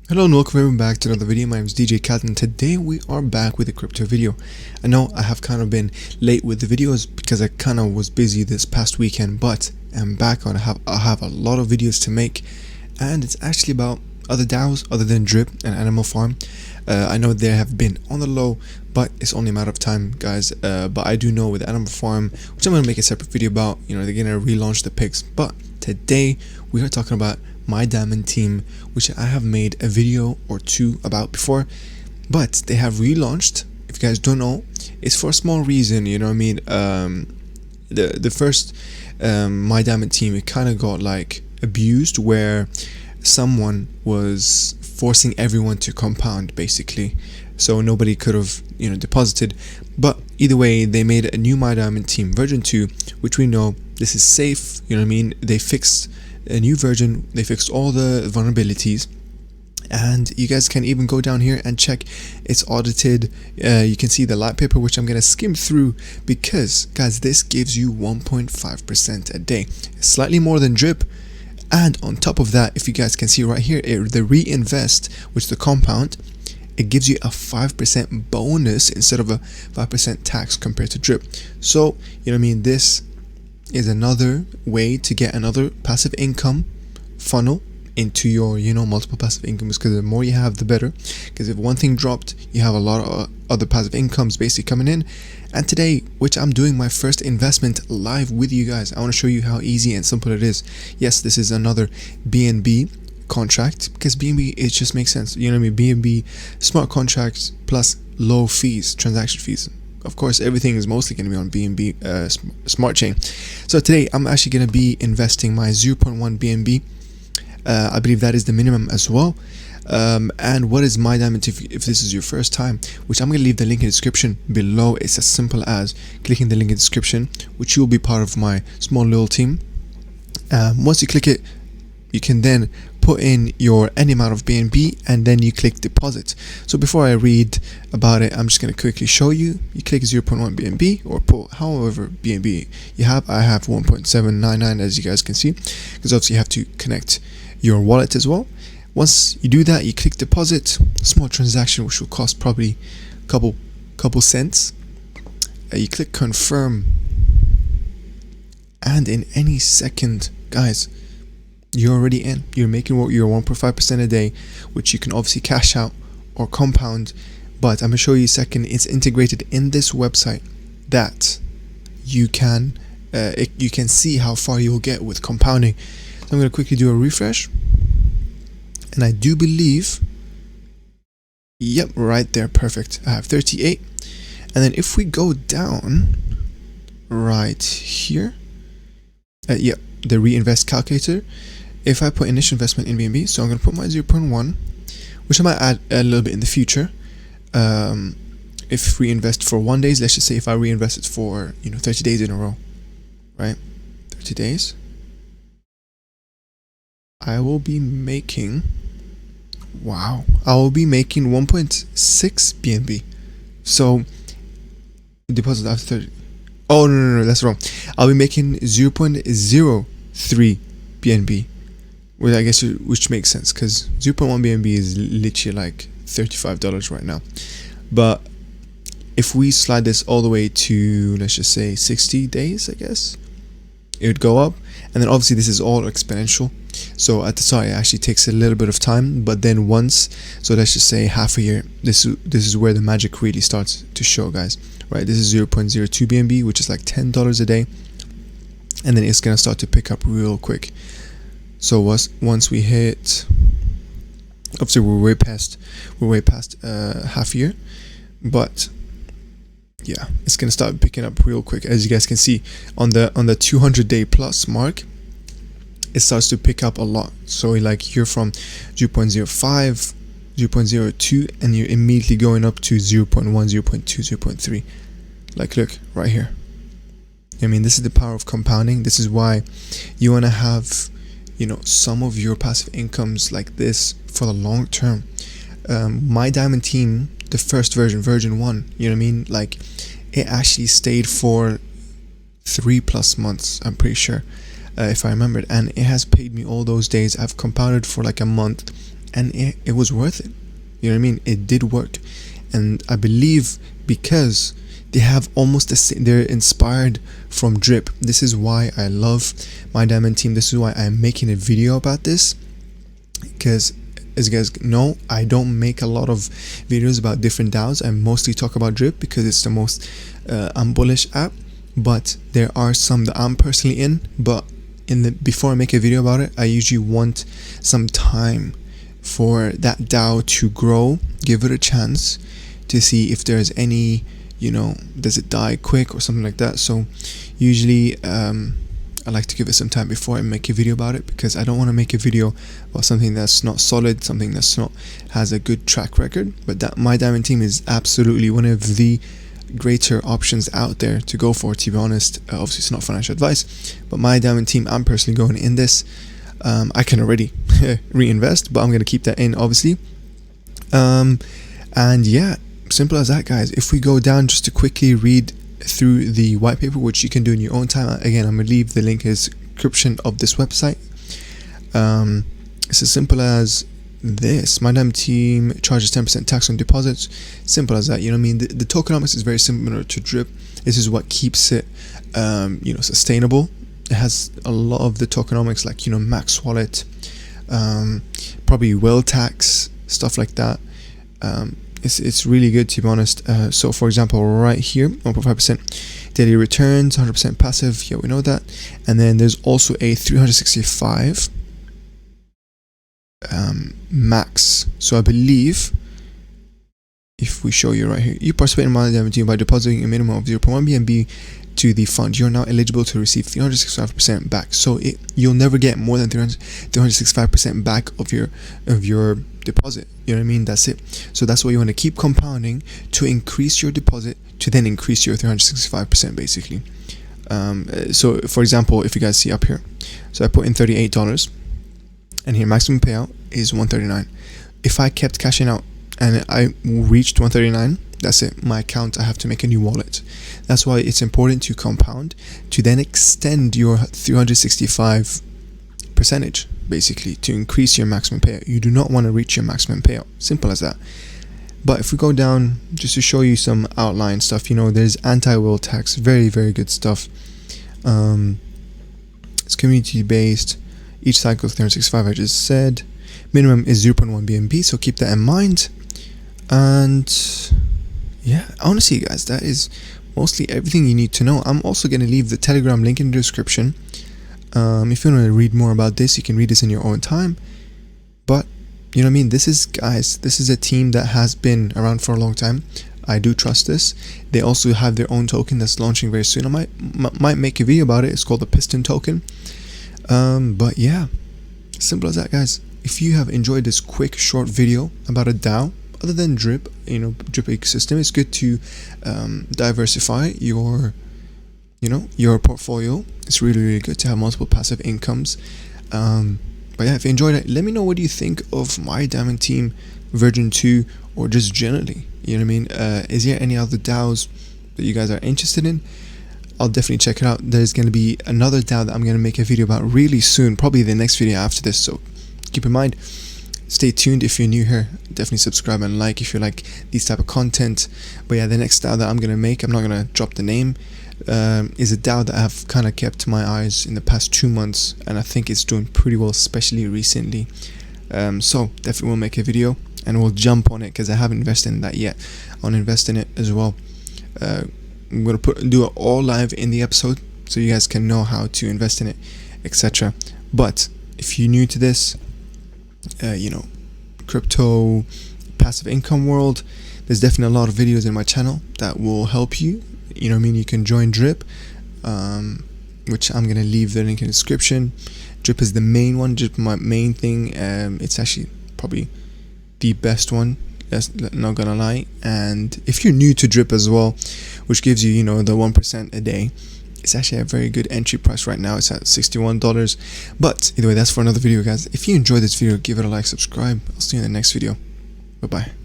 Hello and welcome everyone back to another video. My name is DJ Cat and today we are back with a crypto video. I know I have kind of been late with the videos because I kind of was busy this past weekend, but I'm back on. I have a lot of videos to make, and it's actually about other DAOs other than Drip and Animal Farm. I know they have been on the low, but it's only a matter of time, guys. But I do know with Animal Farm, which I'm going to make a separate video about, they're going to relaunch the pigs. But today we are talking about My Diamond Team, which I have made a video or two about before, but they have relaunched. If you guys don't know, it's for a small reason, the first My Diamond Team, it kind of got like abused, where someone was forcing everyone to compound basically, so nobody could have deposited. But either way, they made a new My Diamond Team version 2, which we know this is safe. They fixed a new version, they fixed all the vulnerabilities, and you guys can even go down here and check it's audited. You can see the light paper, which I'm gonna skim through because, guys, this gives you 1.5% a day, slightly more than Drip. And on top of that, if you guys can see right here, the reinvest, which is the compound, it gives you a 5% bonus instead of a 5% tax compared to Drip. So this is another way to get another passive income funnel into your multiple passive incomes, because the more you have the better, because if one thing dropped, you have a lot of other passive incomes basically coming in. And today, which I'm doing my first investment live with you guys, I want to show you how easy and simple it is. Yes, this is another BNB contract, because BNB, it just makes sense. BNB smart contracts plus low fees, transaction fees. Of course, everything is mostly going to be on BNB smart chain. So today I'm actually going to be investing my 0.1 BNB. I believe that is the minimum as well. And what is My Diamond if this is your first time, which I'm going to leave the link in the description below. It's as simple as clicking the link in the description, which you will be part of my small little team. Once you click it, you can then put in your any amount of BNB and then you click deposit. So before I read about it, I'm just going to quickly show you. You click 0.1 BNB or put however BNB you have. I have 1.799, as you guys can see, because obviously you have to connect your wallet as well. Once you do that, you click deposit, small transaction which will cost probably a couple cents. You click confirm, and in any second, guys, you're already in. You're making your 1.5% a day, which you can obviously cash out or compound. But I'm gonna show you a second. It's integrated in this website that you can see how far you'll get with compounding. So I'm gonna quickly do a refresh, and I do believe, yep, right there, perfect. I have 38, and then if we go down right here, yep, the reinvest calculator. If I put initial investment in BNB, so I'm going to put my 0.1, which I might add a little bit in the future. If we invest for 1 day, let's just say if I reinvest it for 30 days in a row, right? 30 days, I will be making, wow, I will be making 1.6 BNB. So deposit after 30. Oh no, that's wrong. I'll be making 0.03 BNB. Well, I guess, which makes sense, because 0.1 BNB is literally like $35 right now. But if we slide this all the way to, let's just say 60 days, I guess it would go up. And then obviously this is all exponential, so at the start it actually takes a little bit of time, but then once, so let's just say half a year, this is where the magic really starts to show, guys. Right, this is 0.02 BNB, which is like $10 a day, and then it's gonna start to pick up real quick. So once we hit, obviously we're way past half year, but yeah, it's gonna start picking up real quick. As you guys can see on the 200-day plus mark, it starts to pick up a lot. So like you're from 0.05, 0.02, and you're immediately going up to 0.1, 0.2, 0.3. Like look right here. This is the power of compounding. This is why you want to have some of your passive incomes like this for the long term. My Diamond Team, the first version 1, like it actually stayed for 3+ months, I'm pretty sure. if I remembered, and it has paid me all those days. I've compounded for like a month, and it was worth it. You know what I mean? It did work. And I believe because they have almost the same, they're inspired from Drip. This is why I love My Diamond Team. This is why I'm making a video about this, because as you guys know, I don't make a lot of videos about different DAOs. I mostly talk about Drip because it's the most unbullish app, but there are some that I'm personally in. But before I make a video about it, I usually want some time for that DAO to grow, give it a chance to see if there's any, does it die quick or something like that. So usually I like to give it some time before I make a video about it, because I don't want to make a video about something that's not solid, something that's not has a good track record. But that My Diamond Team is absolutely one of the greater options out there to go for, to be honest. Obviously it's not financial advice, but My Diamond Team, I'm personally going in this. I can already reinvest, but I'm going to keep that in, obviously. And yeah, simple as that, guys. If we go down just to quickly read through the white paper, which you can do in your own time, again, I'm going to leave the link in the description of this website. It's as simple as this. My Diamond Team charges 10% tax on deposits. Simple as that. You know what I mean? The tokenomics is very similar to Drip. This is what keeps it sustainable. It has a lot of the tokenomics, like max wallet, probably whale tax, stuff like that. It's really good, to be honest. So for example, right here, 1.5% daily returns, 100% passive, yeah, we know that. And then there's also a 365 max. So I believe, if we show you right here, you participate in My Diamond Team by depositing a minimum of 0.1 BNB to the fund. You're now eligible to receive 365% back. So you'll never get more than 365% back of your deposit. You know what I mean? That's it. So that's why you want to keep compounding to increase your deposit, to then increase your 365% basically. So for example, if you guys see up here, so I put in $38, and here maximum payout is $139. If I kept cashing out and I reached $139, that's it. My account, I have to make a new wallet. That's why it's important to compound, to then extend your 365 percentage, basically, to increase your maximum payout. You do not want to reach your maximum payout. Simple as that. But if we go down, just to show you some outline stuff, there's anti-whale tax, very, very good stuff. It's community based. Each cycle 365, I just said. Minimum is 0.1 BNB, so keep that in mind. And yeah, honestly, guys, that is mostly everything you need to know. I'm also going to leave the Telegram link in the description. If you want to read more about this, you can read this in your own time. But you know what I mean, this is a team that has been around for a long time. I do trust this. They also have their own token that's launching very soon. I might make a video about it. It's called the Piston token. But yeah, simple as that, guys. If you have enjoyed this quick short video about a DAO other than Drip, Drip ecosystem, it's good to diversify your portfolio. It's really, really good to have multiple passive incomes. But yeah, if you enjoyed it, let me know what do you think of My Diamond Team version 2, or just generally. You know what I mean? Is there any other DAOs that you guys are interested in? I'll definitely check it out. There's going to be another DAO that I'm going to make a video about really soon, probably the next video after this, so keep in mind. Stay tuned. If you're new here, definitely subscribe and like if you like these type of content. But yeah, the next DAO that I'm going to make, I'm not going to drop the name, is a DAO that I have kind of kept my eyes in the past 2 months, and I think it's doing pretty well, especially recently. So definitely we'll make a video and we'll jump on it, because I haven't invested in that yet. I want to invest in it as well. I'm going to do it all live in the episode, so you guys can know how to invest in it, etc. But if you're new to this, crypto, passive income world, there's definitely a lot of videos in my channel that will help you. You know what I mean? You can join Drip, which I'm going to leave the link in the description. Drip is the main one, Drip my main thing. It's actually probably the best one, that's not gonna lie. And if you're new to Drip as well, which gives you the 1% a day, it's actually a very good entry price right now. It's at $61. But either way, that's for another video, guys. If you enjoyed this video, give it a like, subscribe. I'll see you in the next video. Bye bye.